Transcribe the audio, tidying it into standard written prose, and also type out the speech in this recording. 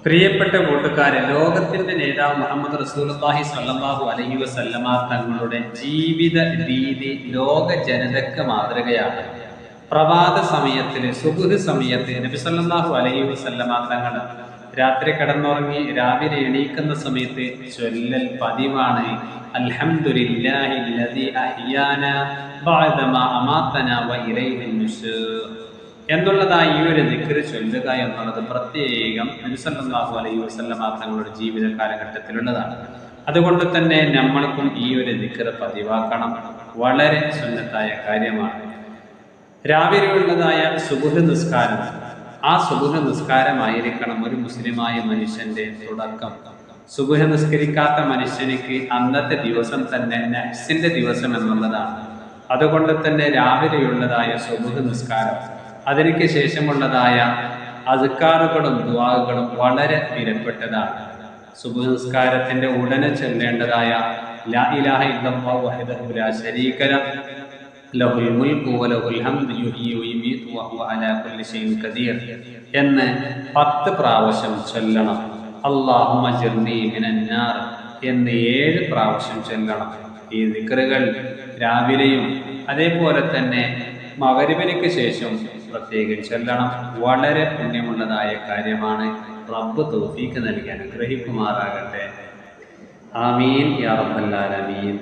പ്രിയപ്പെട്ട കൂട്ടുകാരെ, ലോകത്തിന്റെ നേതാവ് മുഹമ്മദ് റസൂലുള്ളാഹി സ്വല്ലല്ലാഹു അലൈഹി വസല്ലമ തങ്ങളുടെ ജീവിത രീതി ലോക ജനതയ്ക്ക് മാതൃകയാണ്. പ്രഭാത സമയത്തിൽ സുബ്ഹ് സമയത്ത് നബി സല്ലല്ലാഹു അലൈഹി വസല്ലമ തങ്ങൾ രാത്രി കിടന്നുറങ്ങി രാവിലെ എണീക്കുന്ന സമയത്ത് ചൊല്ലൽ പതിവാണ്, അൽഹംദുലില്ലാഹില്ലദീ അഹ്യാനാ ബഅദമാ അമാതനാ വ ഇലൈഹിൻ നുശൂർ എന്നുള്ളതായി ഈ ഒരു ദിക്ർ ചൊല്ലുക എന്നുള്ളത് പ്രത്യേകം നബി സല്ലല്ലാഹു അലൈഹി വസല്ലമ തങ്ങളുടെ ജീവിത കാലഘട്ടത്തിലുള്ളതാണ്. അതുകൊണ്ട് തന്നെ നമ്മൾക്കും ഈ ഒരു ദിക്ർ പതിവാക്കണം. വളരെ സുന്നത്തായ കാര്യമാണ്. രാവിലെയുള്ളതായ സുബ്ഹ് നിസ്കാരം, ആ സുബ്ഹ് നിസ്കാരമായിരിക്കണം ഒരു മുസ്ലിമായ മനുഷ്യന്റെ തുടക്കം. സുബ്ഹ് നിസ്കരിക്കാത്ത മനുഷ്യനിക്ക് അന്നത്തെ ദിവസം തന്നെ നഫ്സിന്റെ ദിവസം എന്നുള്ളതാണ്. അതുകൊണ്ട് തന്നെ രാവിലെയുള്ളതായ സുബ്ഹ് നിസ്കാരം, അതിനു ശേഷമുള്ളതായ അസ്കാറുകളും ദുആകളും വളരെ വിലപ്പെട്ടതാണ്. സുബ്ഹ് നിസ്കാരത്തിന്റെ ഉടനെ ചൊല്ലേണ്ടതായ ലാ ഇലാഹ ഇല്ലല്ലാഹു വഹ്ദഹു ലാ ശരീക ലഹുൽ മുൽക്കു വലഹുൽ ഹംദു യുഹ്യി വയുമീതു വഹുവ അലാ കുല്ലി ഷൈഇൻ ഖദീർ എന്ന് 10 പ്രാവശ്യം ചൊല്ലണം. അല്ലാഹുമ്മ ജിർനി മിനന്നാർ എന്ന് 7 പ്രാവശ്യം ചൊല്ലണം. ഈ ദിക്റുകൾ രാവിലെയും അതേപോലെ തന്നെ മഗ്‌രിബിന് ശേഷം പ്രത്യേകം ചൊല്ലണം. വളരെ പുണ്യമുള്ളതായ കാര്യമാണ്. റബ്ബ് തൗഫീഖ് നൽകി അനുഗ്രഹിക്കുമാറാകട്ടെ. ആമീൻ യാ റബ്ബൽ ആലമീൻ.